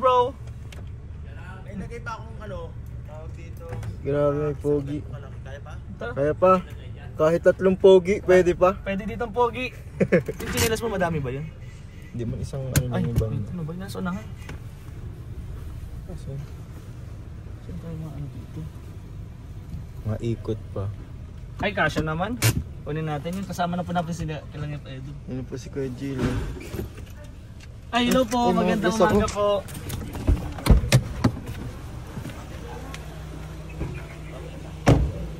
bro. May lagay pa akong ano, tawag dito. Grabe, pogi. Kaya pa? Kaya pa. Kahit 3 pogi, pwede pa. Pwede ditong pogi. Yung chinelas mo, madami ba yun? Hindi mo isang ano lang yung bang. Ano ba yun? Nasa unahan. Saan tayo mga ano dito? Maikot pa. Ay, kasya naman. Kunin natin yun. Kasama na po natin sila. Kailangan pa Edo. Ano po si Kuya Jill? Ay, hello po. Ay, Magandang gusto ko. umaga po.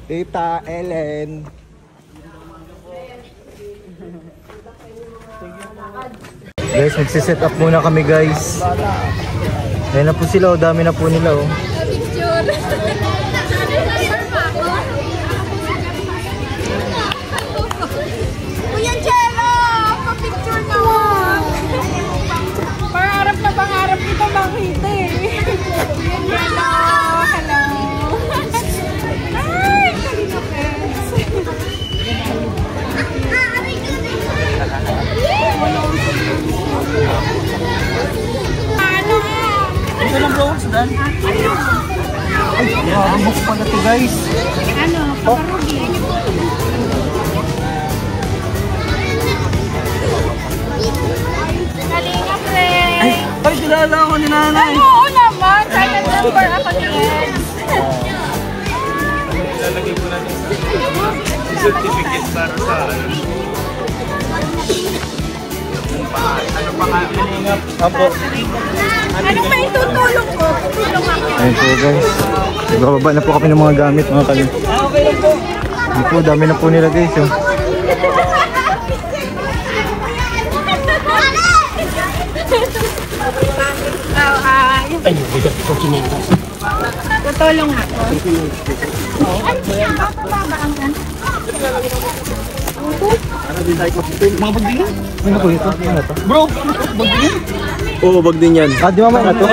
Tita Ellen. Guys, nagsiset up muna kami guys. Ayan na po sila, dami na po nila oh. Picture. Kuya Jello, pa-picture naman. Pangarap na pangarap kita makita eh. Hello, hello. Ay, kanina friends. Ano? Ito lang bro, Sudan. Ay, book pa na to guys. Ano? Paparugi. Kalinga friend. Ay, kilala ako ni nanay. Ay, oo naman. Silent number ako ni Ed. Lalagay ko natin sa certificate para sa ano pa nga kalingap. Apo. Anong may tutulong ko? Tulong ako. Ayun po guys. Nagbababa na po kami ng mga gamit mga kalim. Okay lang po. Ayun po, dami na po nila guys oh. Ay, bigat ko kinilas. Tutulong ako. Ano siya? Bababa ang gan? Mga bagdingin? Ano po ito? Ano to? Bro, bagdingin? Oo, bag din yan. Ah, di mamaya na to?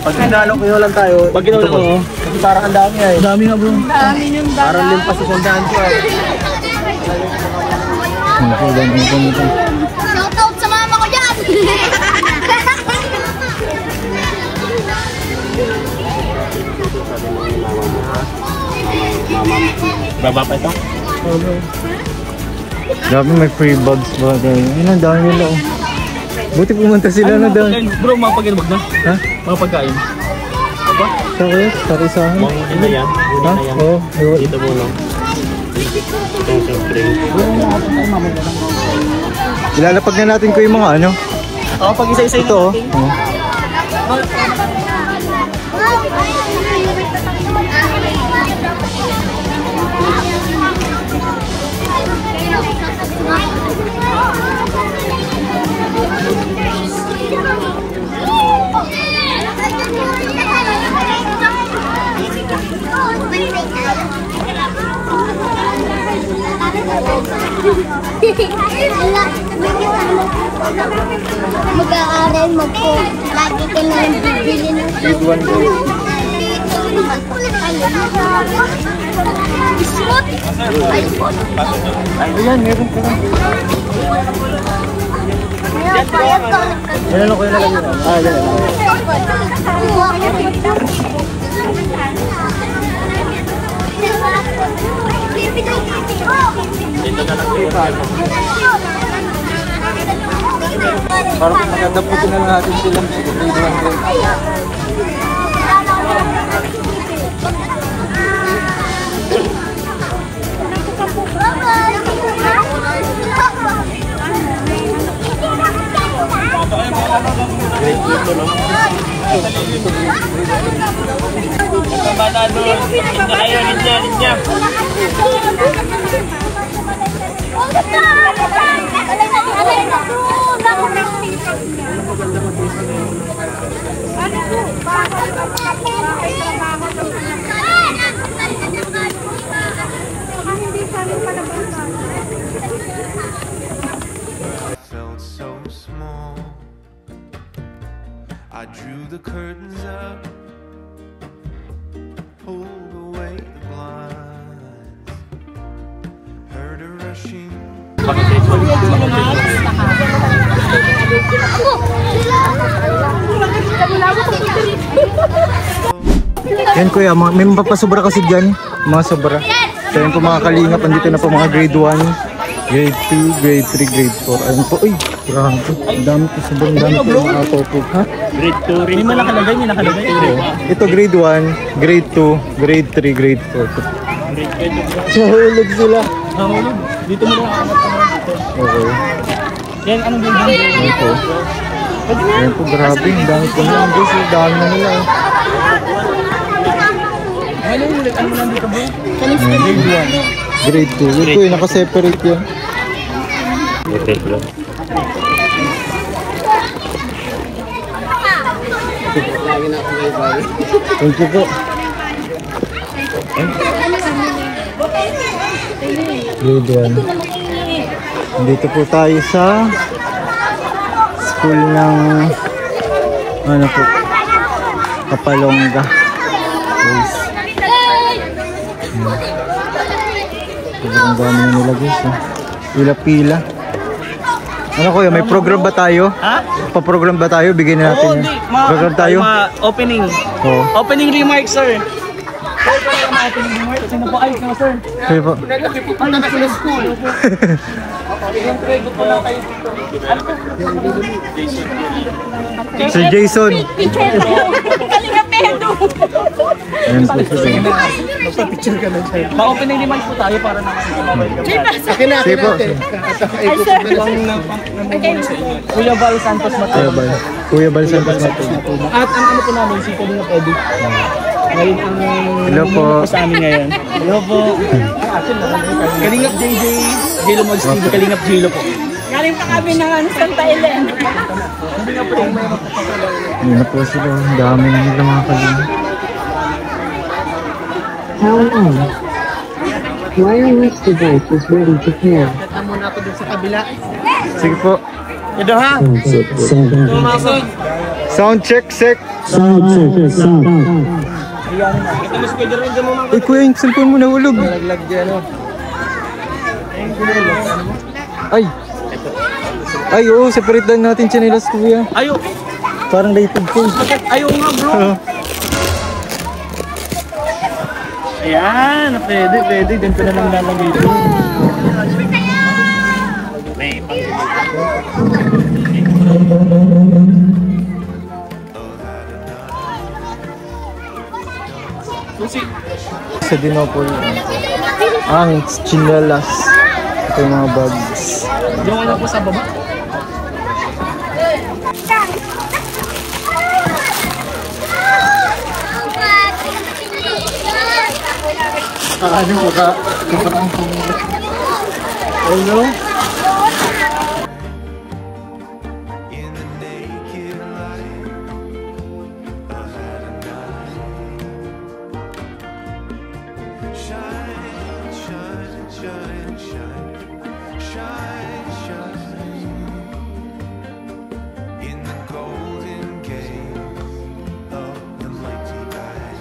Pag tinalo ko lang tayo. Pag ginawin ko. Kasi parang ang dami eh. Dami nga bro. Dami yung dala. Parang limpas sa sandaan ko eh. Shoutout sa mama ko dyan! Baba pa ito? Grabe, may free bags ba? Ayun, ang dami nila oh. Buti pumunta sila na daw. Bro, mga pagkain na? Ha? Mga pagkain? Sorry, sorry sa akin. Mga na yan? Ha? Oo. Dito mo lang. Itong siyempre. Ilalapag na natin ko yung mga ano. Oo, pag isa-isa Ito oh. Oo. Mag-aaral, lagi ka na lang bibili ng Grade 1 guys. Smooth! Ayan, meron ka na. Ayan ano ko yung nalagay na. Ah, ayan. Parang maganda po na natin silang grade 1 guys. Bata doon. Ayaw, ninja. Felt so small. I drew the curtains up, pulled away the blinds, heard a rushing. Ako, sila! Yan kuya, may mapapasobra kasi dyan. Mga sobra. So yun po mga kalingap, andito na po mga grade 1, grade 2, grade 3, grade 4. Ayun po, uy, grabe. Ang dami po, sobrang dami po mga topo. Ha? Grade 2 rin. May nakalagay, may nakalagay. Ito grade 1, grade 2, grade 3, grade 4. Nahulog sila. Nahulog. Dito mo lang akangat dito. Okay. Yan, anong building? Ayun po. Ayun po, grabe. Ang dami po nila. Guys, ang dami na nila. Ano mo lang dito, bro? Grade 1, grade 2. Yun po yun, nakaseparate yan. Thank you po. Grade 1. Dito po tayo sa school ng ano po, Kapalongga. Guys. Sobrang dami na nila guys. Pila-pila. Ano kuya, may program ba tayo? Ha? Pa-program ba tayo? Bigyan na natin. Program tayo? Opening. Oo. Opening remarks, sir. Opening remarks. Sino po? Ay, no, sir. Sige po. Ano sa school? Yung grade po lang kayo dito. Ano po? Sir Jason. Kalinga pedo. Ayan po sila. Magpa-picture ka lang, sir. Ma-opening remarks po tayo para naman. Sige po. Ay, sir. Kuya Val Santos Mateo. Kuya Bal Santos Mateo. At ang ano po namin, si Kalinga Pedi. Ngayon ang Hello po. sa amin ngayon. Hello po. Kalingap JJ, Jelo Mogs TV, Kalingap Jelo po. Galing pa kami ng Santa Elen. Hindi nga po yung may magpapakalaw. Yun na po sila. Ang dami na nila mga kalingap. Power on. Wireless device is ready to pair. Kata muna ako dun sa kabila. Sige po. Ito ha? Tumasod. Sound check, check. Sound. Ito mas pwede rin dyan mo mga. Uy kuya, yung cellphone mo nahulog. Laglag dyan o. Ay. Ay, oo, separate lang natin chinelas kuya. Ayaw. Parang rated ko. Ayaw nga bro. Ayan, pwede. Ganito na lang lalagay ito. Susi. Sa Dinopol. Ang chinelas. Ito yung mga bags. Yung ano po sa baba. Ano mo ka? Hello? In the naked light of that night. Shine, shine, shine, shine, shine, shine. In the golden gate of the mighty eye.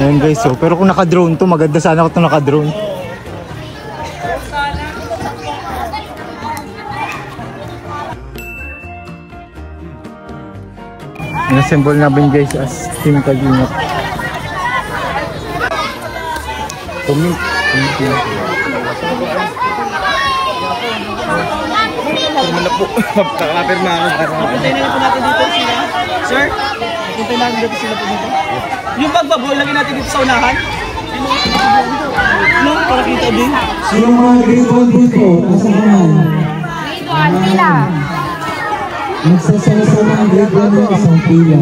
Ayan guys, so, pero kung naka-drone to, maganda sana kung naka-drone. In-assemble namin guys as Team Kalingap. Tumit. Kakapirma ako para. Puntay na po natin dito sila. Sir, puntay natin dito sila po dito. Yung bagbabol, lagyan natin dito sa unahan. No, para kita din. Sino mga grade 1 dito? Nasa kanan. Magsasama mga grade 1 ng isang pila.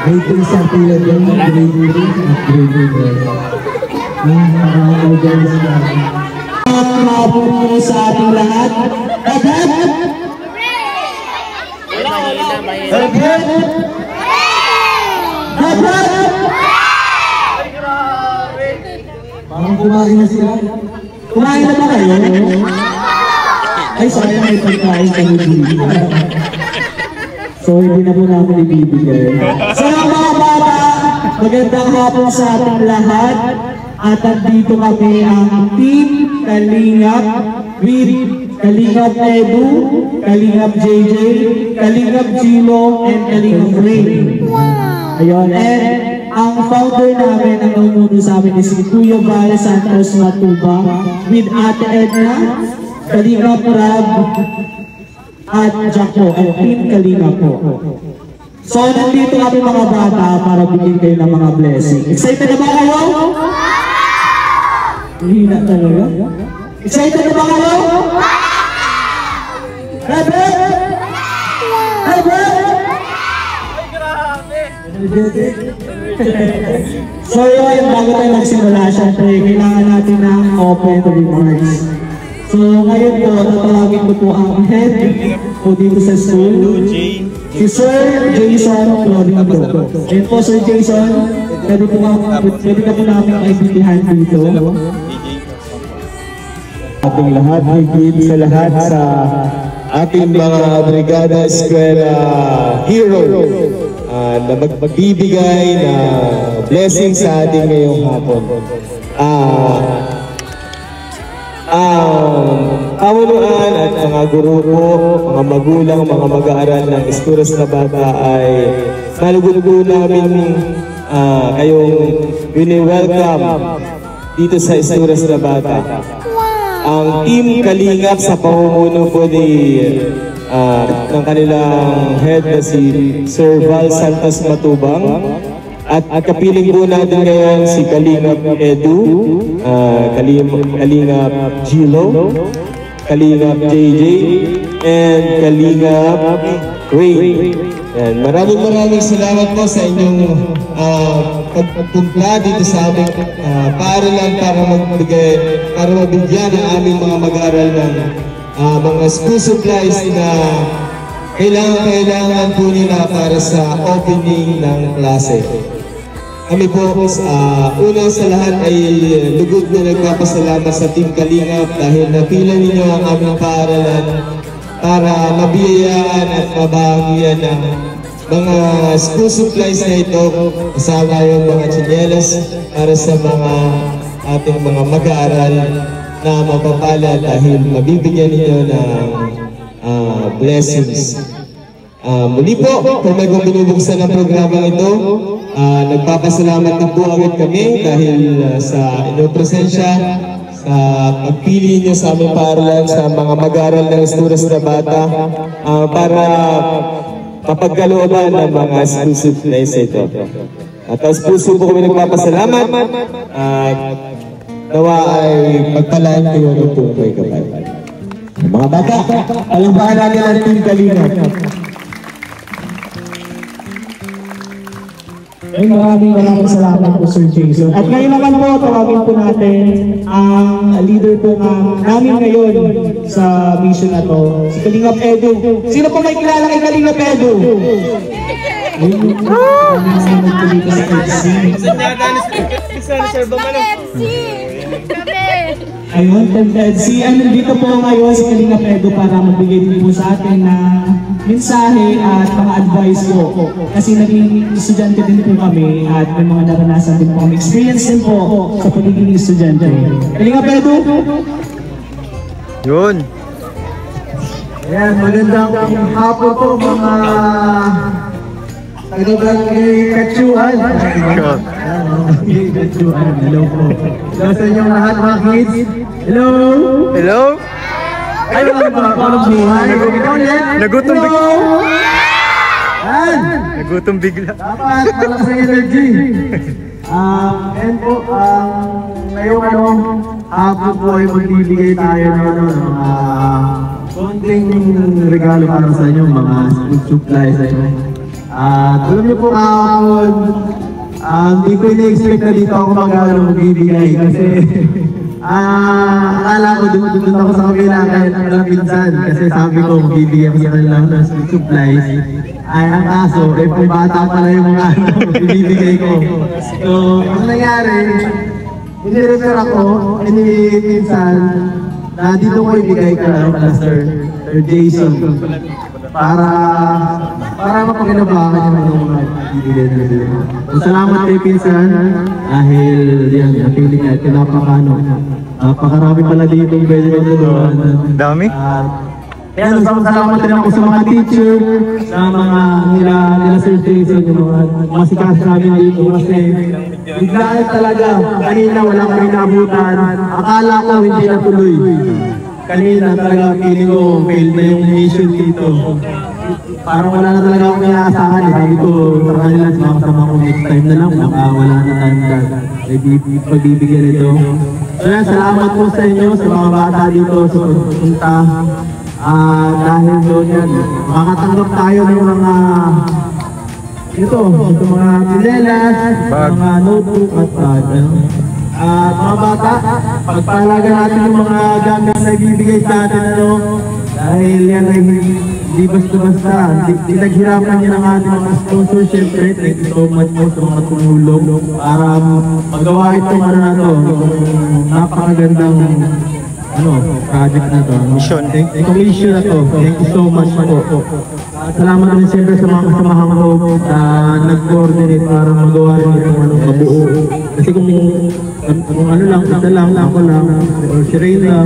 Grade 2 isang pila din, grade 3 at grade 4. Mga dyan sila. Maabot po sa ating lahat. Agad! Agad! Agad! Parang kumain na sila. Kumain na ba kayo? Ay, sayang may pagkain sa hindi. So, hindi na po namin ibibigay. So, mga bata, Magandang hapon sa ating lahat. At andito kami ang Team Kalingap with Kalingap Edu, Kalingap JJ, Kalingap Gilo, and Kalingap Ray. Ayun, and ang founder namin, ang umuno sa amin is si Kuya Val Santos Matuba with Ate Edna, Kalingap Rab, at Jaco, and Team Kalingap po. So, nandito kami mga bata para bigyan kayo ng mga blessing. Excited na ba kayo? Hina talaga. Excited na ba kayo? Ready? Ready? So yun, bago tayo magsimula, syempre, kailangan natin ng open remarks. So ngayon po, tatawagin ko po ang head po dito sa school, si Sir Jason Florito. And po Sir Jason, pwede ka po namin maibitihan dito. Ating lahat, higit sa lahat sa ating mga Brigada Eskwela Hero na magbibigay na blessing sa ating ngayong hapon. Pamunuan at mga guro po, mga magulang, mga mag-aaral ng Esturas na Bata ay malugod po namin kayong wini-welcome dito sa Esturas na Bata. Ang Team Kalingap sa pamumuno po ng kanilang head na si Sir Val Santos Matubang at kapiling po natin ngayon si Kalingap Edu, Kalingap Gilo, Kalingap JJ, and Kalingap Ray. Maraming salamat po sa inyong pagpumpla dito sa aming paaralan para mabigyan ang aming mga mag-aaral ng mga school supplies na kailangan po nila para sa opening ng klase. Kami po, unang sa lahat ay lugod na nagpapasalamat sa Team Kalingap dahil napila ninyo ang aming paaralan para mabiyayaan at mabahagian ng mga school supplies na ito, kasama yung mga tsinelas para sa mga ating mga mag-aaral na mapapala dahil mabibigyan ninyo ng blessings. Muli po, kung may binubuksan ng programa ito, nagpapasalamat na po agad kami dahil sa inyong presensya, sa pagpili niyo sa aming paaralan, sa mga mag-aaral ng Esturas na Bata, para mapagkalooban ng mga school supplies ito. At taos puso po kami nagpapasalamat at nawa ay pagpalaan kayo ng tungkol kapal. Mga bata, alam ba natin ang Team Kalingap? Maraming salamat po Sir Jason. At ngayon naman po, tawagin po natin ang leader po namin ngayon sa mission na to, si Kalingap Edu. Sino po may kilala kay Kalingap Edu? Ayun, si dito po ngayon si Kalingap Edu para magbigay din po sa atin na mensahe at mga advice po. Kasi naging estudyante din po kami at may mga naranasan din po kami. Experience din po sa pagiging estudyante. Kalingap Edu! Yun. Ayan, magandang hapon po mga taga-barangay Kachuan. Kachuan, hello po. Hello sa inyong lahat mga kids. Hello! Hello? Ay, mga buhay. Nagutom bigla. Nagutom bigla. Dapat malakas ng energy. And po, ngayong hapon po ay magbibigay tayo ng konting regalo para sa inyo, mga school supplies. Alam niyo po kahapon, hindi ko ina-expect na dito ako magbibigay kasi akala ko doon ako sa kabila kahit ang pinsan kasi sabi ko magbibigay ako sa kanila ng school supplies. Ay, ang kaso, kung bata pala yung mga ibibigay ko. So, ang nangyari, inirefer ako, pinsan, na dito ko ibigay ka lang, Sir Jason. Para pakinabangan yung mga ibigay na sila. Salamat kay Pinsan dahil yan, napili niya at napakarami pala dito yung pwede ko tulungan. Dami? Yan, salamat rin ako sa mga teacher, sa mga nila Sir Jason, yung mga masikas namin dito kasi biglaan talaga. Kanina wala ko rin naabutan. Akala ko hindi natuloy. Kanina talaga feeling ko fail na yung mission dito. Parang wala na talaga akong inaasahan. Sabi ko sa kanila, sama ko next time na lang. Baka wala na tayong pagbibigyan nito. So yan, salamat po sa inyo, sa mga bata dito sa pagpunta. Dahil doon yan, makakatanggap tayo ng mga mga tsinelas, mga notebook at mga bata, pagpalaga natin yung mga gamit na ibibigay sa atin, dahil yan ay hindi basta-basta. Pinaghirapan niya ng ating mga sponsor, syempre, thank you so much po sa mga tumulong para magawa itong napakagandang project na to. Mission. Mission na to. Thank you so much po. Salamat din siyempre sa mga kasamahan ko na nag-coordinate para magawa rin itong mabuo. Kasi kung isa lang, ako lang, or si Rain lang,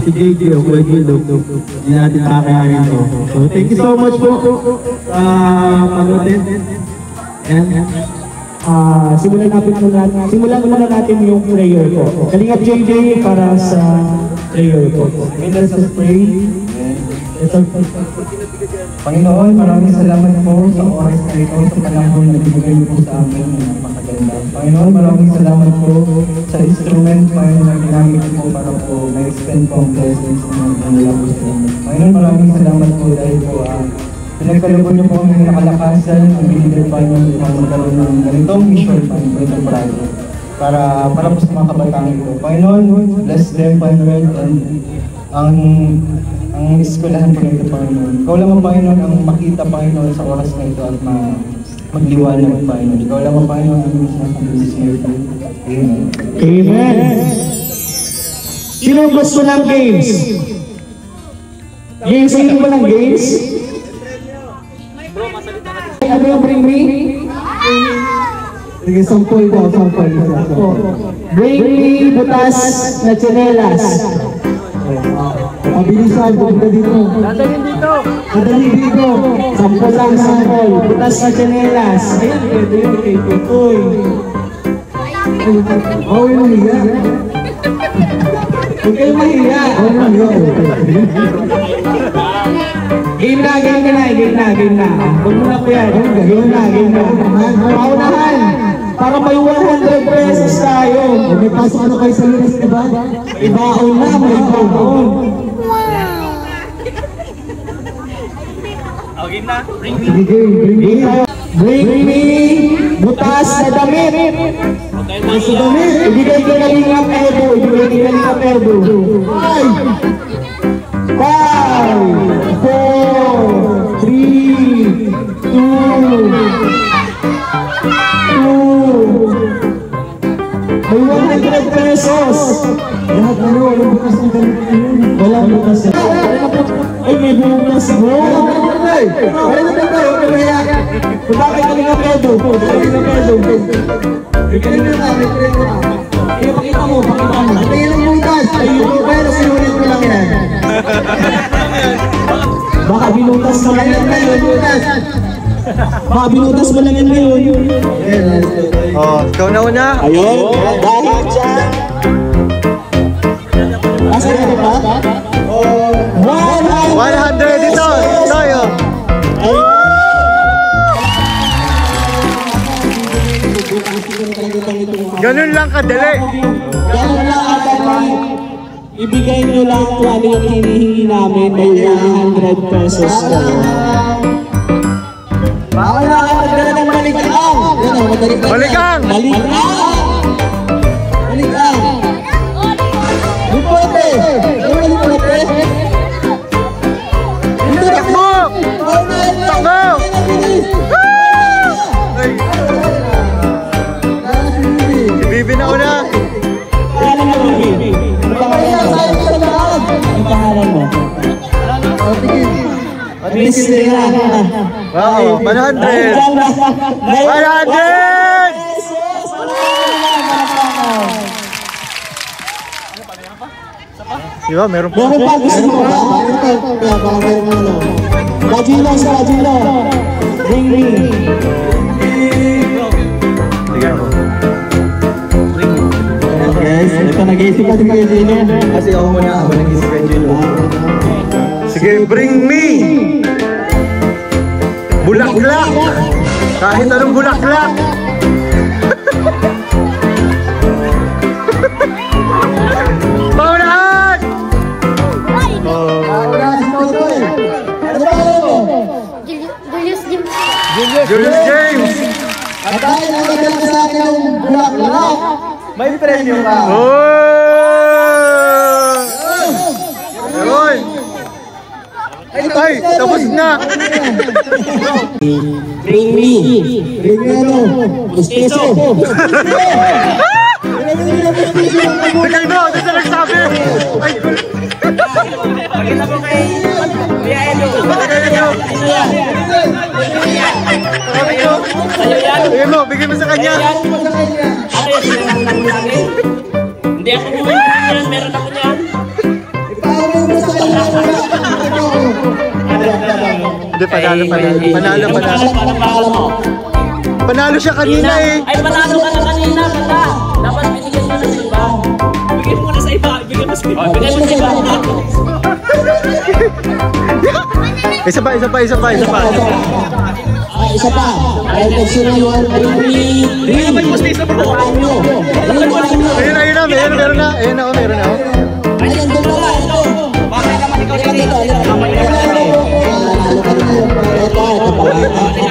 si JJ o Kuya Gildo, hindi natin makakayanin to. So thank you so much po pag-attend. Simulan muna natin yung prayer ko. Kalingap JJ para sa prayer ko. Let us pray. Panginoon, maraming salamat po sa oras na ito, sa panahon na bibigay niyo po sa amin ng napakaganda. Panginoon, maraming salamat po sa instrument na ginamit po para po na-extend po ang blessings na nangyayaw po sa inyo. Panginoon, maraming salamat po dahil po pinagkalabot niyo po ang nakalakasan, ang binigay pa niyo upang magkaroon ng ganitong mission pa ng ganitong project para po sa mga kabataan ito. Panginoon, bless them, Panginoon, and ang eskwelahan po nito, Panginoon. Ikaw lang ang Panginoon ang makita, Panginoon, sa oras na ito at magliwanag, Panginoon. Ikaw lang ang Panginoon ang sinasabi sa ito. Amen. Amen. Sino gusto ng games? Games, sino ba ng games? Ano yung bring me? Sige, sampol daw, sampol. Bring me butas na tsinelas. Mabilisan, punta dito. Dadalhin dito. Dadalhin dito. Sampol lang, sampol. Butas na tsinelas. Ayan, pwede yun kay Tutoy. Oh, yung mahiya. Huwag kayo mahiya. Oh, mahiya. Game na. Huwag mo na po yan. Game na. Paunahan. Para may 100 pesos tayo. May pasok ano kayo sa lunas, diba? Ibaon na, may ibaon. Okay na. Bring me butas na damit. Butas na damit. Ibigay ko na Lingap Edo. 5, 4, 3, 2. May 100 pesos. Lahat walang bukas na damit. Walang bukas na. Ay, may bukas mo. Ay, na tayo. Punta kayo Kalingap Edo. Pakita mo. Ito yun ang bukas. Ay, yung pero sinulit ko lang yan. Baka binutas mo lang yan ngayon. Baka binutas mo lang yan ngayon. Oh, ikaw na una. Ayun. Dahil dyan. Asa na ba? 100 dito. Tayo. Ganun lang kadali. Ganun lang kadali. Ibigay nyo lang kung ano yung hinihingi namin. May 100 pesos na. Bawal na kayo magdala ng baligang. Baligang! Lipote! Lipote! Takbo! Takbo! Si Bibi na una. Pangalan mo, Bibi? Ang pangalan mo? Miss Lea. Wow, 100! 100! Diba, meron po. Meron pa gusto mo ba? Bajino sa Bajino. Bring me. Sige ako. Guys, ito nag-iisip pa si Bajino. Kasi ako muna ako nag-isip Angelo. Sige, bring me! Bulaklak! Kahit anong bulaklak! Paunahan! Julius Jim. Julius James! At dahil ang nagdala sa akin ng bulaklak. May premyo ka. Oh! Meron! Ay, tapos na! Bring me. Bring me ano? Gustiso. Bigay mo! Ito na nagsabi! Ay, Pakita mo kay Kuya Edo. bigay mo! Bigay mo sa kanya! Hindi ako bumili. Meron ako niyan. Hindi, panalo. Panalo siya kanina eh! Ay, panalo ka na kanina. Bata. Dapat binigyan mo na sa iba. Bigyan mo na sa iba. Bigyan mo sa iba. Bigyan mo sa iba. Isa pa. Isa pa. Ay, sino yun? Bigyan mo yung mustiso bro. Ayun na, meron na. Ayan, doon pala. Ito. Bakit naman ikaw sa dito?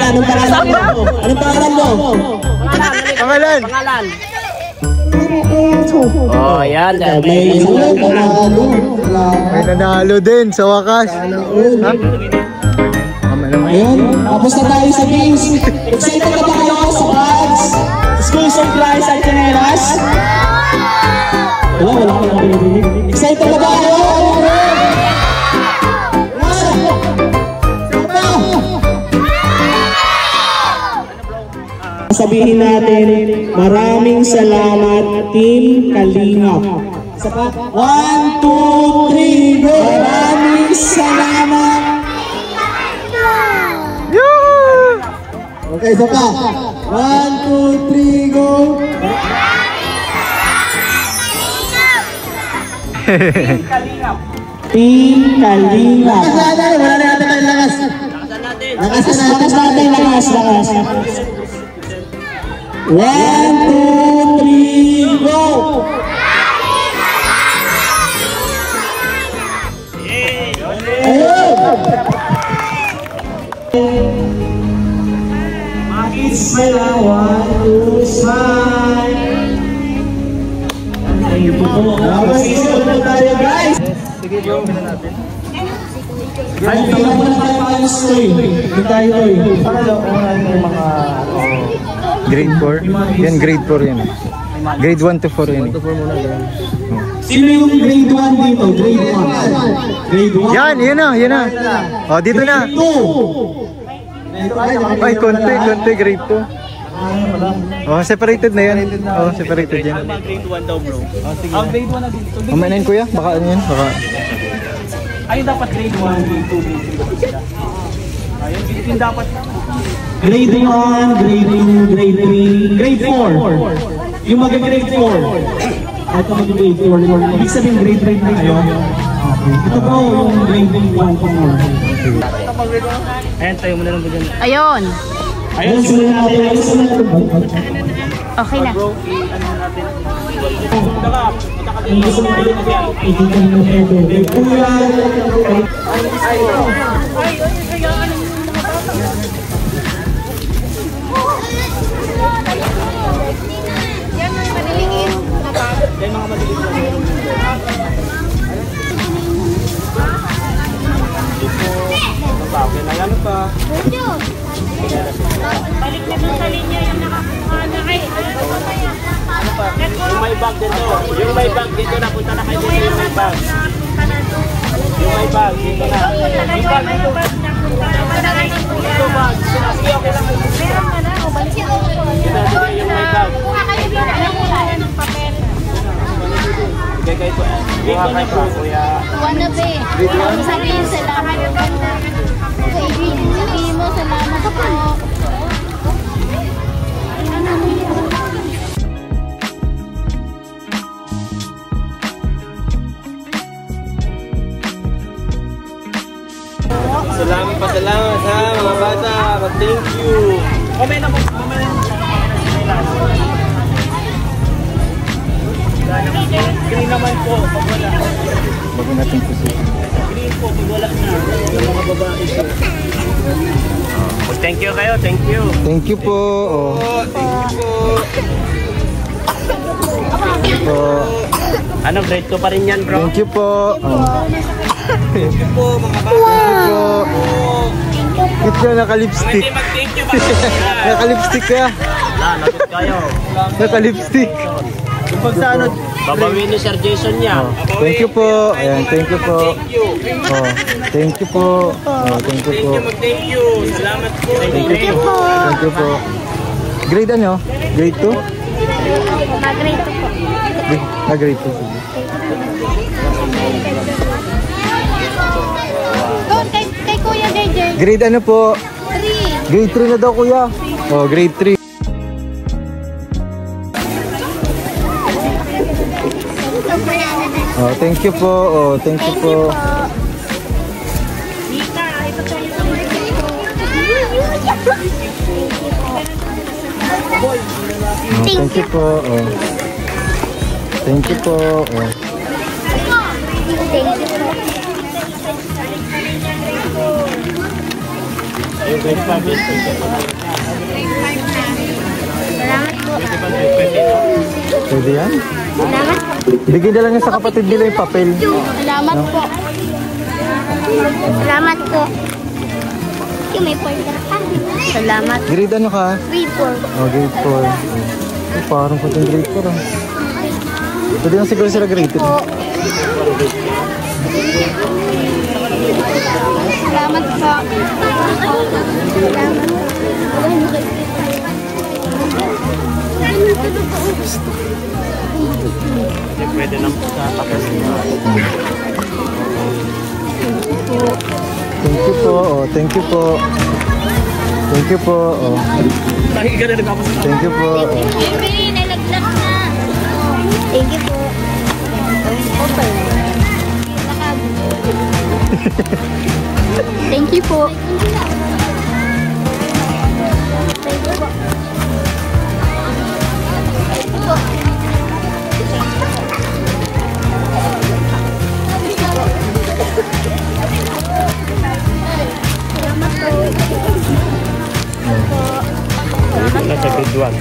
Anong pangalan mo? Pangalan! Oh, yan. May isang panalo. May nanalo din sa wakas. Ha? Ayun, tapos na tayo sa games. Excited ka ba kayo sa bags? School supplies at chinelas? Wala ka lang. Excited ka ba kayo? Sabihin natin, maraming salamat Team Kalingap. Isa pa, 1, 2, 3, go! Maraming salamat! Okay, isa pa. 1, 2, 3, go! Team Kalingap. Wala na natin tayo lakas. Lakas. 1, 2, 3, go! Smile, 1, 2, smile. Thank you po. Mag-isip na tayo, guys. Sige, bro. Pila natin. Ay, tingnan mo na tayo mga stoy. Hindi tayo, toy. Para daw, yung mga... Grade 4? Yan, grade 4 yan. Grade 1 to 4 yan. Sino yung grade 1 dito? Grade 1. Grade 1. Yan na. O, dito na. 2. Ay, konti, grade 2. Oh, separated na yan. Oh, separated yan. Grade 1 daw, bro. Ang grade 1 na dito. Mamanayin kuya, baka ano yan? Baka... Ay, dapat grade 1, grade 2, grade 3. Ayun, yung dapat. Grade 1, grade 2, grade 3, grade 4. Yung mag-grade 4. Ito mag-grade 4. Ibig sabihin grade 3 na kayo. Ito po yung grade 1 to 4. Ayan, tayo mo na lang dyan. Ayun. Ayun, sunod natin. Okay na. Bro, ano natin? Ang gusto mo kayo ikikan mo ito. Kuya. Yan ang maliliit. Yan mga madilig na. Okay na yan pa. Balik na doon sa linya yung nakakuha na kay. Yung may bag dito. Yung may bag dito na punta na kayo dito yung may bag. Yung may bag dito na. Yung bag dito. Ito bag. Sige, okay lang. Ito yung may bag. Bigay ko. Buha kay pa, kuya. Wanna be. Sabihin salamat. Sabihin mo salamat po. Salamat ha mga bata. Thank you. Comment naman. Green naman po. Pag wala. Bago natin po siya. Green po. Pag wala na. Sa mga babae siya. Thank you kayo. Thank you. Thank you po. Oh. Thank you po. Ano, grade 2 pa rin yan, bro? Thank you po. Thank you po mga bata. Thank you po. Cute ka, naka-lipstick. Mag-thank you. Naka-lipstick ka. Lagot kayo. Naka-lipstick. Yung pag sa ano, babawin ni Sir Jason niya. Thank you po. Ayan, thank you po. Oh, thank you po. Oh, thank you po. Thank you. Salamat po. Thank you po. Thank you po. Grade ano? Grade 2? Mag-grade po. Grade 2. Sige. Doon kay Kuya JJ. Grade ano po? 3. Grade 3 na daw kuya. Oh, grade 3. Oh, thank you po. Oh, thank you po. Oh, thank you po. Oh. Thank you po. Oh. Thank you po. Salamat po. Pwede yan? Salamat po. Bigyan na lang yan sa kapatid nila yung papel. Salamat po. Salamat po. Yung may pointer ka. Salamat. Grade ano ka? Grade 4. Oh, grade 4. Oh, parang po yung grade 4 ah. Pwede lang siguro sila grade 3. Salamat po. Salamat. Pwede lang po sa takas niya. Thank you po. Oh, thank you po. Thank you po. Oh. Lagi ka na nagkapos. Thank you po. Oh. Nalaglag na. Thank you po. Okay. Thank you po. Thank you po. Ito na sa grade 1.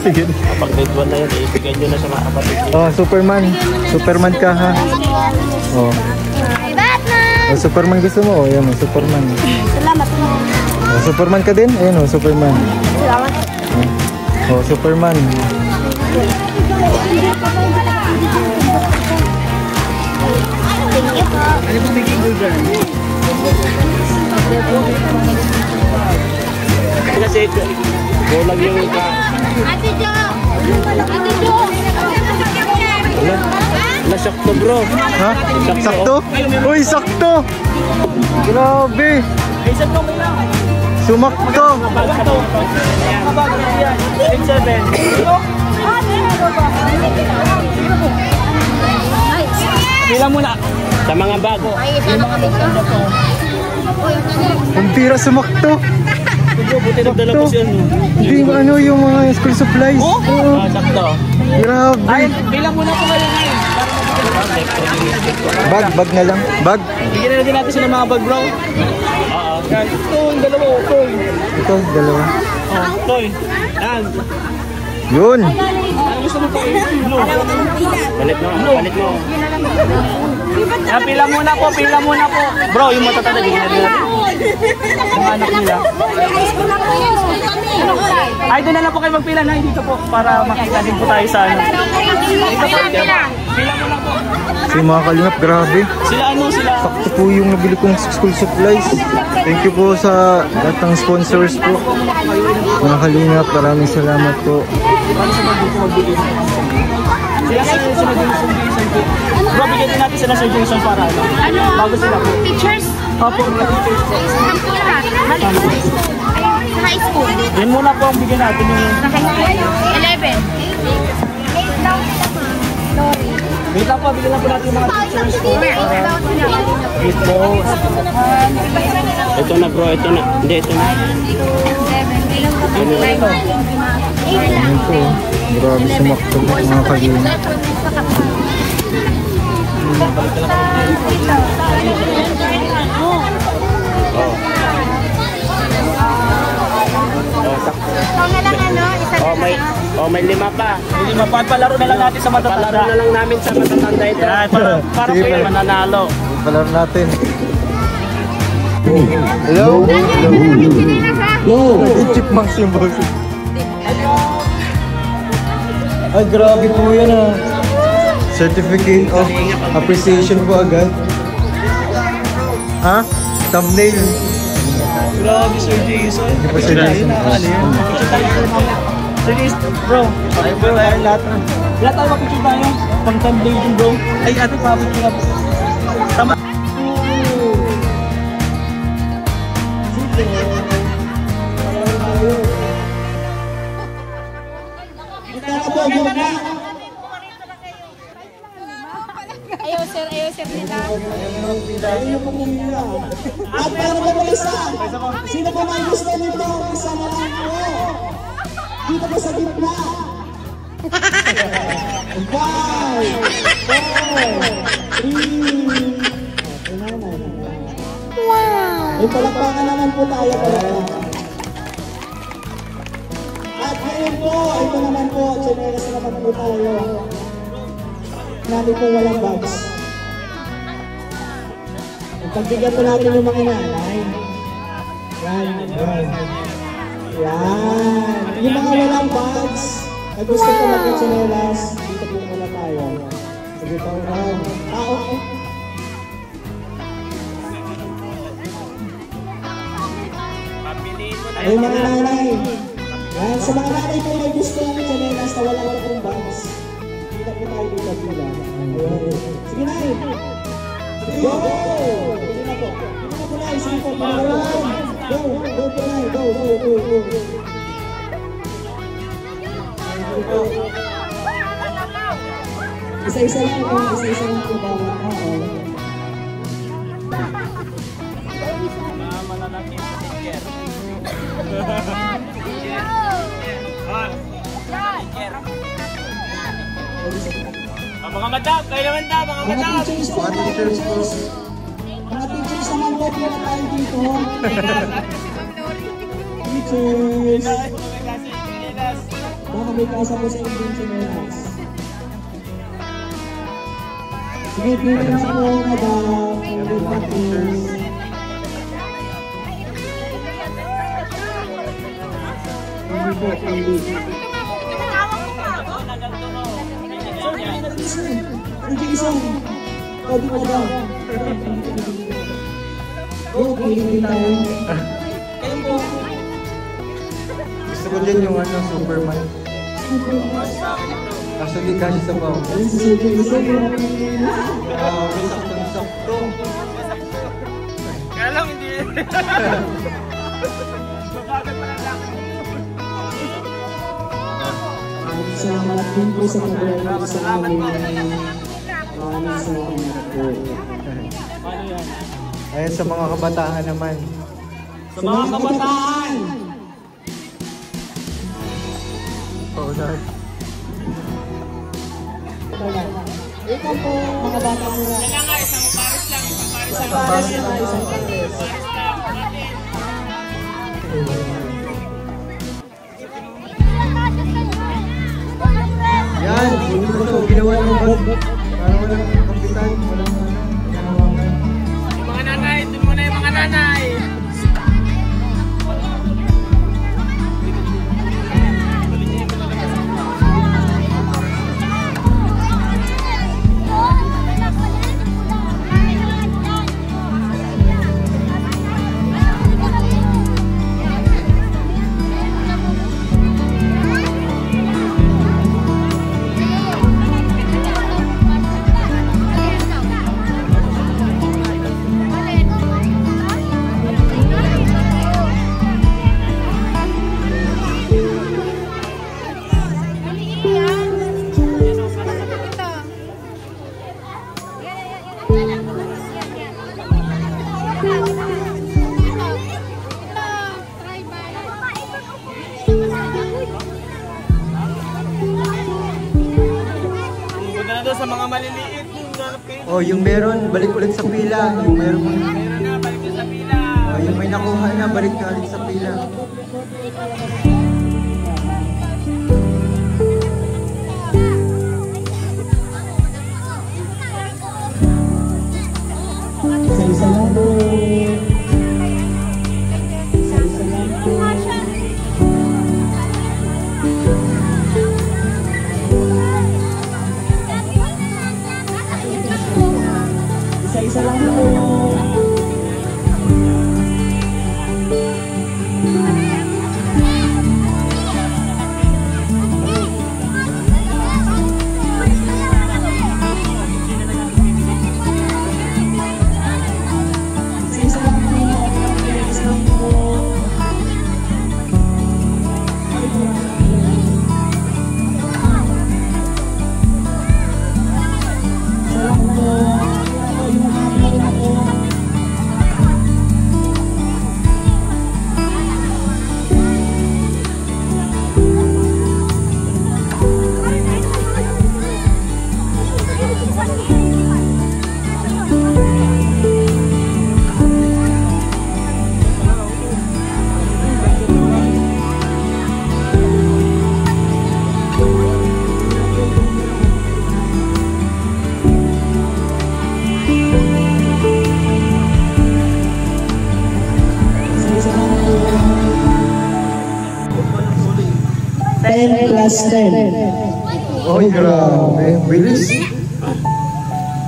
Sige. Kapag grade 1 na yun, ibigay nyo na sa mga kapatid. Oh, Superman. Superman ka ha. Oh. Oh, Superman gusto mo? Oh, yan oh, Superman. Salamat po. Oh, Superman ka din? Ayun oh, Superman. Salamat. Oh, Superman. Thank you po. Ano po bigay mo dyan? Kasi bulag yung ka. Ate Jo! Ate Jo! Nasyak to bro. Ha? Sakto? Uy, sakto! Grabe! Isa to may lang. Sumakto! Bag to. Mga bag yan. Grade 7. Pila muna. Sa mga bago. Ang tira sumakto! Buti nagdala ko siya. Hindi mo ano yung mga school supplies. Oo. Sakto. Grabe! Pila muna po kayo ngayon. Bag na lang. Bag? Bigyan na din natin sila ng mga bag bro. Oo. Yan. Ito yung dalawa. Toy. Ito, dalawa. Oh, toy. Yan. Yun! Ano gusto mo toy? Blue. Palit mo. Palit mo. Pila muna po. Pila muna po. Bro, yung matatanda. Bigyan na din natin. Mga anak nila. Ay, doon na lang po kayo magpila na dito po para makita din po tayo sa ano. Pila mo lang po. Si mga kalingap, grabe. Sila ano, sila. Sakto po yung nabili kong school supplies. Thank you po sa lahat ng sponsors po. Mga kalingap, maraming salamat po. Sila sila Jason po. Bro, bigyan din natin sila Sir Jason para ano. Bago sila po. Teachers? Opo, mga teachers po. High school. Yan muna po ang bigyan natin yung... 11. Wait lang po, bigyan lang po natin yung mga teachers po. Wait po. Ito na bro, ito na. Hindi, ito na. Ayan po. Grabe sumakto po mga kalingap. May 5 pa. Hindi mapapalaro na lang natin sa matatanda. Palaro na lang namin sa matatanda ito. Yan, para po Sige, yun. Mananalo. Palaro natin. Hello? Chipmunks yung boss. Ay, grabe po yan ah. Certificate of appreciation po agad. Ha? Thumbnail. Grabe, Sir Jason. Hindi pa Sir Jason. Sir Jason, bro. Ay, bro, ay, lahat tayo mapicture tayo. Pang thumbnail din, bro. Ay, ate, papicture na po. Tama. Ayaw sir nila. At para mag-isa, sino pa may gusto nito? Isa na lang po. Dito po sa gitna. 5, 4, 3. Wow! May palakpakan naman po tayo. At ngayon po, ito naman po, chinelas naman po tayo. Namin po walang bags. Pagbigyan po natin yung mga nanay. Yan. Yung mga walang bags, na gusto ko magkachinelas, dito po muna tayo. Sige po lang. Okay. Ay, mga nanay. Yan, sa mga nanay po may gusto ng chinelas na walang pong bags. Kita po tayo dito pila. Sige na eh. Go! Sige na po. Sige na po na. Sige po. Go! Go po na. Go! Isa-isa lang po. Isa-isa lang po bawat tao. Mga madam, kayo naman na, mga madam. Mga teachers po. Mga teachers naman po po tayo dito. Teachers. Baka may kasa po sa inyong chinelas. Sige, please po, madam. Good practice. Hindi po, hindi. Hindi isang. Pwede mo daw. Go, kiligin tayo. Kayo po. Gusto ko dyan yung Superman. Kaso di kasi sa bawo. Sakto. Kaya lang hindi. Salamat din po sa pag-alala sa amin. Maraming salamat po. Ayan sa mga kabataan naman. Sa mga kabataan! Oo, dahil. Ikaw po, mga bata muna. Isang pares lang. Yan, ginawa ng bag. Para walang kapitan, walang kanawangan. Yung mga nanay, ito muna yung mga nanay. sa mga maliliit, yung hanap kayo. Oh, yung meron, balik ulit sa pila. Yung meron, Meron na, balik nyo sa pila. oh, yung may nakuha na, balik ka ulit sa pila. Isa-isa lang po. Isa-isa lang po. Isa-isa lang po. Isa-isa lang po. Isa lang po. Isa lang po. Isa-isa lang po. 10 plus 10. Oh, grabe. Bilis.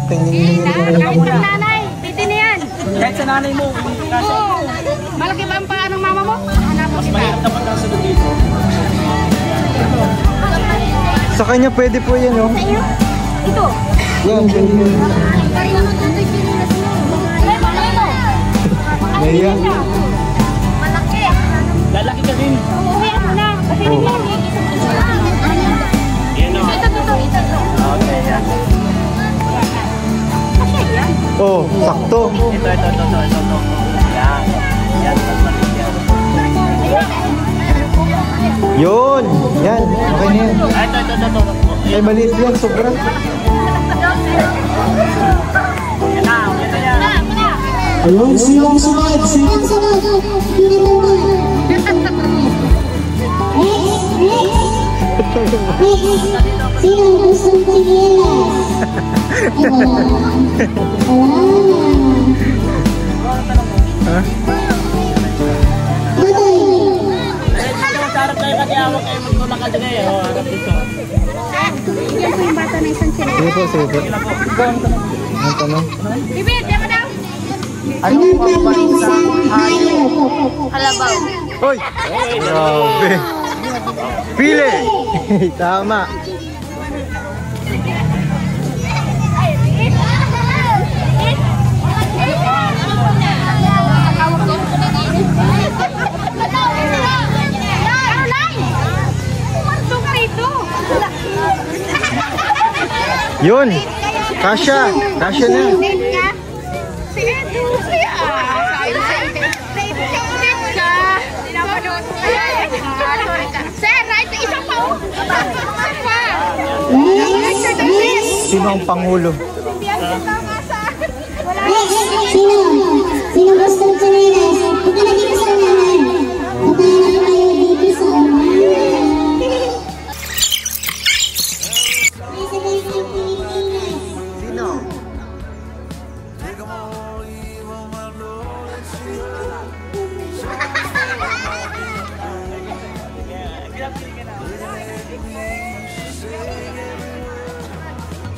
Tingin-tingin ko lang Kahit muna. sa nanay, pwede na yan. Kahit sa nanay mo, kasi Oo. Malaki ba ang paa ng mama mo? Hanapin kita. mahirap naman lang sa dito. Sa kanya pwede po yan, oh. Sa iyo? Ito. Yan, pwede yan. Naya. Malaki. Lalaki ka din. Uuwi mo na. Kasi Oh. Yan o. Ito. Okay, yan. Kasi yan. Oh, sakto. Ito. Yan. Yan, pagmalik yan. Yun. Yan. Okay na yan. Ito. Ay, maliit yan. Sobra. Yan na, okay na yan. Ayun, sino ang sunod? Sino ang sunod? Sino ang gustong tsinelas? Ay, wala. Ha? Tutoy. Sarap tayo kasi awak kayo magtulak ka dyan eh. Harap dito. Yan po yung bata na isang tsinelas. Sige po, sige po. Ang tanong. Bibit, yan mo daw. Ano po ba sa Halabaw. Hoy! Grabe! Pili! Tama! Yun! Kasha! Kasha na! Si Edu, siya. Sir, right? Isa pa oh. Sino ang Pangulo? Sino gustong tsinelas? Punta na dito sa unahan. Punta na kayo dito sa unahan.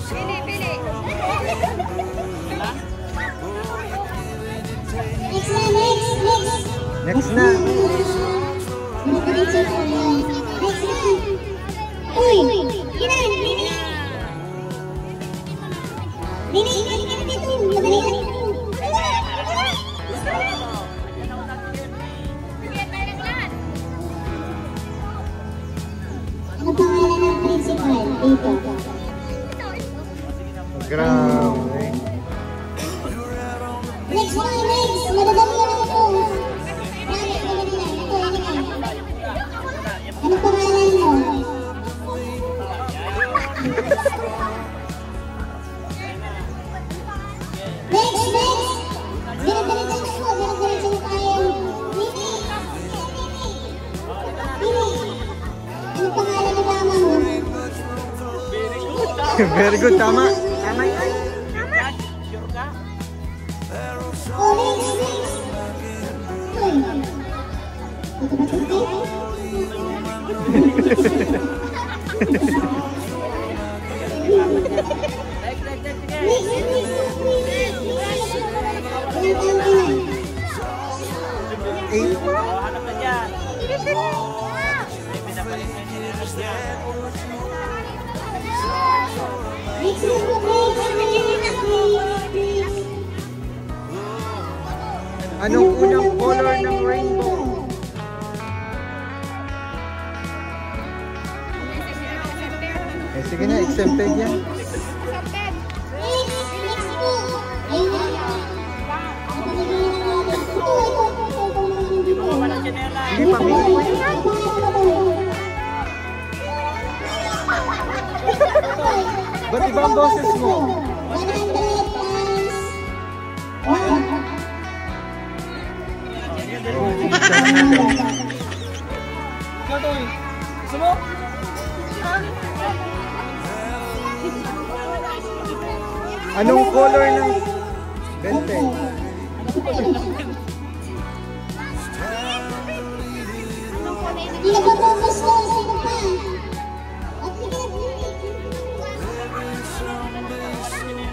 Sino? Pili. Next na! Uy! Kinan! Nini, halika na dito. Madali ka dito. Ano pangalan ng principal dito? Grabe! Next. Madadali na lang ito. Ano pangalan mo? Very good, tama. Oh, next. Uy. Ito ba ito? Hanap na dyan. Anong unang color ng rainbow? Eh, sige na, exempted yan. Hindi pa, ba't iba ang boses mo? Gusto mo? Anong color ng bente? Hindi nagpapapos ko. Sino pa? At sige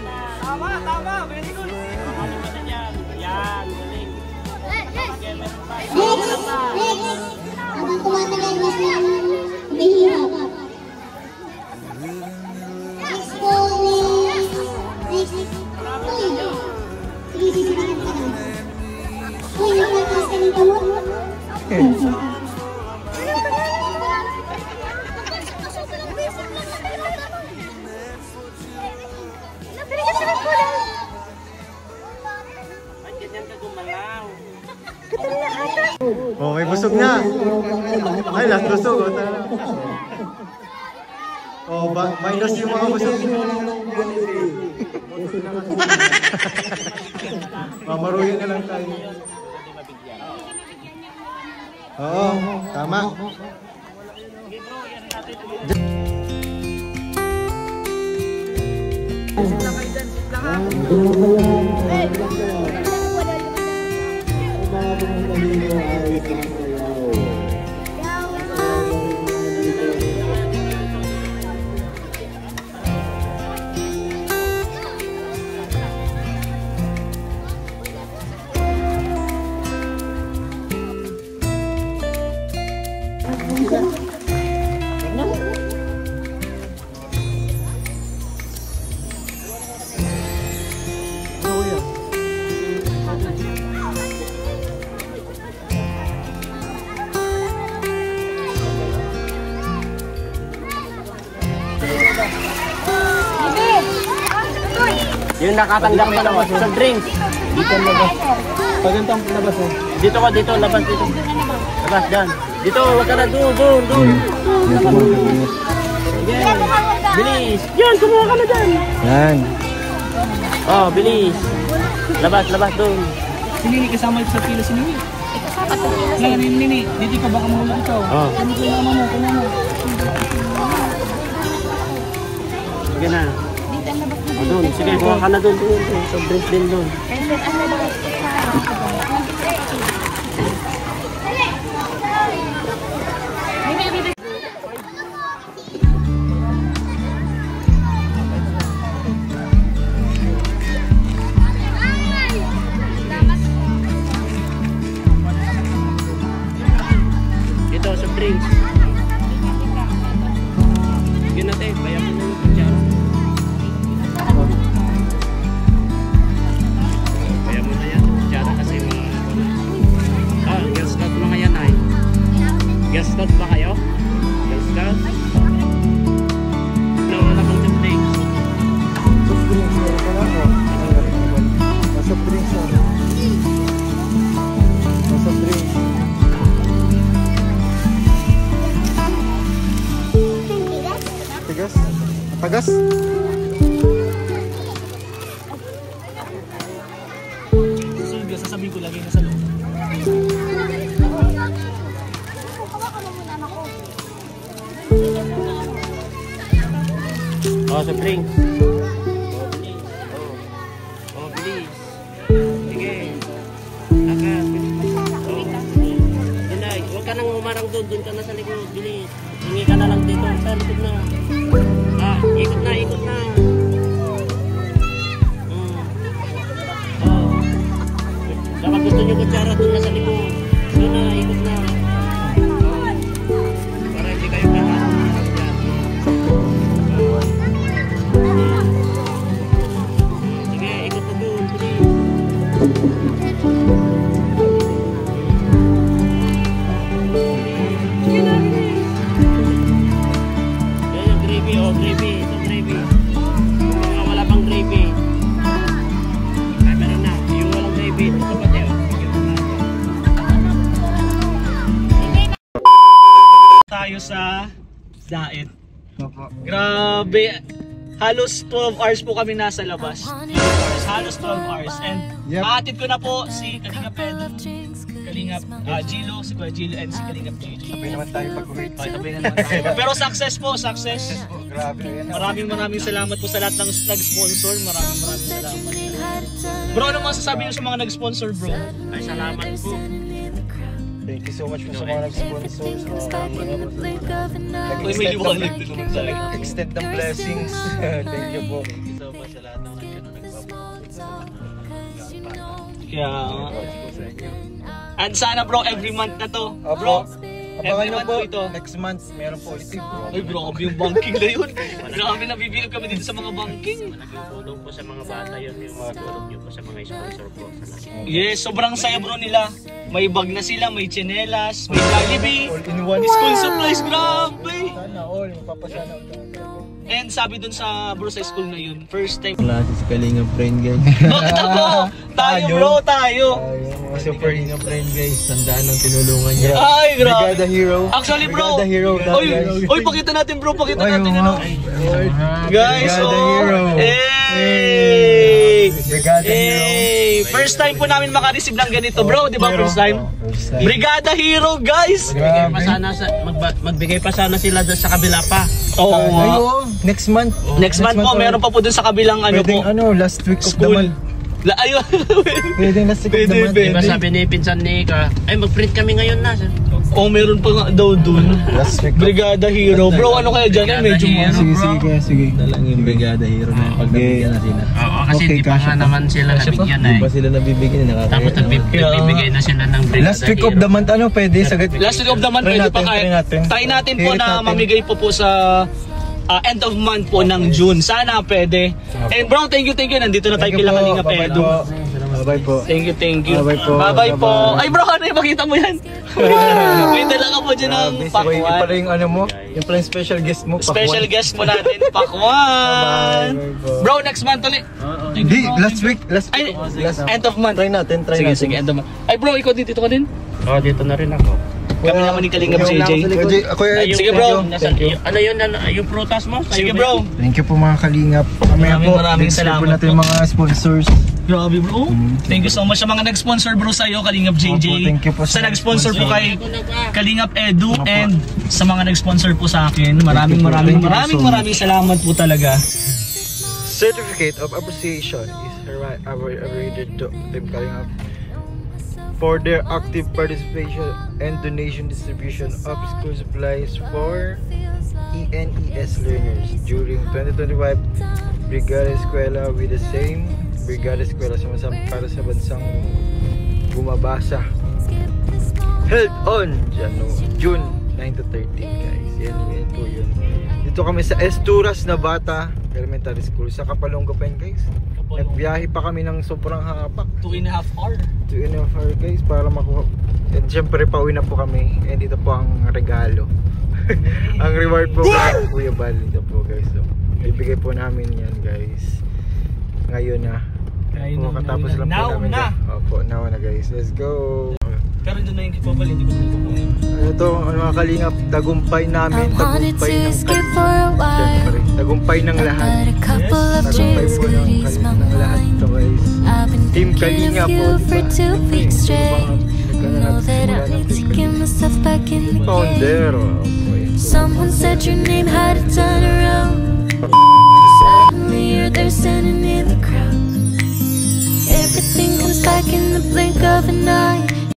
na. Tama. Very good. Hanap na dyan. Yan, galing. Next. Habang tumatagal mas mahirap. Next po. Next. Uy. Sige, sisigahan ka na. Uy, naglakas ka ng kamot. Oh, may busog na. Ay, last busog. Oh, tara. Oh, minus yung mga busog. Mamaruhin na lang tayo. Oo, tama. Yung nakatanggap pa naman sa drinks. Dito labas. Pagantang labas oh. Dito, labas dito. Labas dyan. Dito, wag ka na doon. Sige. Bilis. Yan, kumuha ka na dyan. Yan. Oh, bilis. Labas doon. Si Nini kasama sa pila si Nini. Kaya Nini, dito ka baka mahulog ito. Oh. Kunin mo. Sige na. O doon, sige, kuha ka na doon. Sa drinks din doon. Dito, sa drinks. Sige natin, bayan mo na yung kutsara. Bayan mo na yan, kutsara kasi mga... Girl Scout mga yan ay. Girl Scout ba kayo? Girl Scout? Wala kang sa drinks. Soft drinks na pala oh. Soft drinks na. Soft drinks. Tigas? Tagas? Susunod, sasabihin ko lagi na sa loob. Oh, sa drink. Oh, bilis. Oh, bilis. Sige. Aka, bilis. Oh. Bilay, huwag ka nang umarang doon. Doon ka na sa likod. Bilis. Hingi ka na lang dito. Sa likod na. Ah, ikot na, ikot na. Oh. Saka gusto nyo kutsara doon na sa likod. Doon na, ikot na. Para hindi kayo kahan. Sige, ikot na doon. Yan yung gravy, oh, gravy. Ito gravy. Kung mga wala pang gravy. Ay, meron na. Yung walang gravy. Ito pa tayo. Tayo sa diet. Grabe. Halos 12 hours po kami nasa labas. Halos 12 hours. And aatid ko na po si Kalingap Edu, Kalingap Gilo, si Kuya Gilo, and si Kalingap JJ. Sabay naman tayo pag-uwi. Pero success po, success. Grabe yan. Maraming salamat po sa lahat ng nag-sponsor. Maraming salamat. Bro, ano masasabi niyo sa mga nag-sponsor, bro? Ay, salamat po. Thank you so much po sa mga nag-sponsor. Uy, may liwanag din naman talaga. Extend ng blessings. Thank you po. Ito pa sa lahat ng kaya and sana bro every month na to. Bro, abangan nyo po ito. next month meron po ulit. Ay bro, yung banking na yun. Grabe, nabibilag kami dito sa mga banking. Nagtulong po sa mga bata yun, yung mga tulong nyo po sa mga sponsor po. Yes, sobrang saya bro nila. May bag na sila, may tsinelas, may Jollibee, All in one. school supplies, grabe. Sana all, mapapasana all. And sabi dun sa bro sa school na yun, first time. Klase si Kalingap friend guys. Bakit ako? Tayo bro, tayo. Mga super Kalingap friend guys, tandaan ng tinulungan niya. Ay, grabe. Brigada Hero. Actually bro, Brigada Hero. oy, pakita natin bro, pakita natin yun. Guys, Brigada oh. Hero. Hey! Brigada Hero. Hey! First time po namin makareceive ng ganito bro, di ba first time? Brigada Hero guys! Magbigay pa sana sila doon sa kabila pa. Oo. Next month. Next month po, meron pa po doon sa kabilang ano po. Pwedeng last week of the School. month. Ayun. Pwedeng last week of the month. Diba sabi ni Pinsan Nika, ay mag-print kami ngayon na. Oh, meron pa nga daw dun. Last week. Brigada Hero. Bro, ano kaya dyan? Ay, medyo Sige. Dalang yung Brigada Hero na yung pag nabigyan na sila. Oo, kasi Okay, di pa nga naman sila nabigyan Di ba sila nabibigyan? Tapos nagbibigay na sila ng Brigada Last week of the month, ano pwede? Sagad. Last week of the month, Try pwede pa natin, kaya. try natin. Try natin po Hirit na natin. mamigay po sa end of month po ng June. Sana pwede. And bro, thank you. Nandito na tayo kila Kalingap Edu. Bye po. Thank you. Bye-bye po. Bye-bye po. Bye-bye. Ay bro, ano yung makita mo yan? May dala ka po dyan ng Yung pala pakwan. yung ano mo, yung pala yung special guest mo. Special guest mo natin, pakwan. Bye-bye. Bro, next month ulit. Hindi, last week. Ay, end of month. Try natin. Sige, end of month. Ay bro, ikaw dito ka din? Oo, dito na rin ako. Kami naman ni Kalingap JJ. Sige bro, ano yun, yung prutas mo? Sige bro. Thank you po mga Kalingap. Maraming salamat natin po. mga sponsors. Grabe bro. Thank you so much sa mga nag-sponsor bro sa'yo, Kalingap JJ. Opo, thank you po Sa sa nag-sponsor po sponsor. kay Kalingap Edu and sa mga nag-sponsor po sa akin. Thank you so Maraming salamat po talaga. Certificate of Appreciation is awarded to Team Kalingap for their active participation and donation distribution of school supplies for ENES learners during 2025 Brigada Eskwela with the same Brigada Eskwela para sa bansang bumabasa, held on June 9 to 13 guys. Yan po yun. Dito kami sa Esturas na Bata Elementary School sa Kapalonggapan guys. Nagbiyahe pa kami ng sobrang haba, 2.5 hour. 2.5 hours guys para makuha. And syempre pauwi na po kami. And dito po ang regalo. Ang reward po kay Kuya Bal. Dito po guys. So, ibigay po namin yan guys. Ngayon na. Katapos lang po namin. Opo, now na guys. Let's go. Pero doon na yung kipapal, hindi ko kukunin. Ito ang mga Kalingap, tagumpay namin, I wanted tagumpay to ng escape for a while, tagumpay ng lahat. but a couple of Tagumpay drinks po could ease my ng lahat mind. ito guys. I've been Team thinking Kalingap of po, you for diba? 2 weeks straight. Know that Nagsimula I'm ng Team taking myself back in the game. Founder. Someone said your name had a turn around. like in the blink of an eye.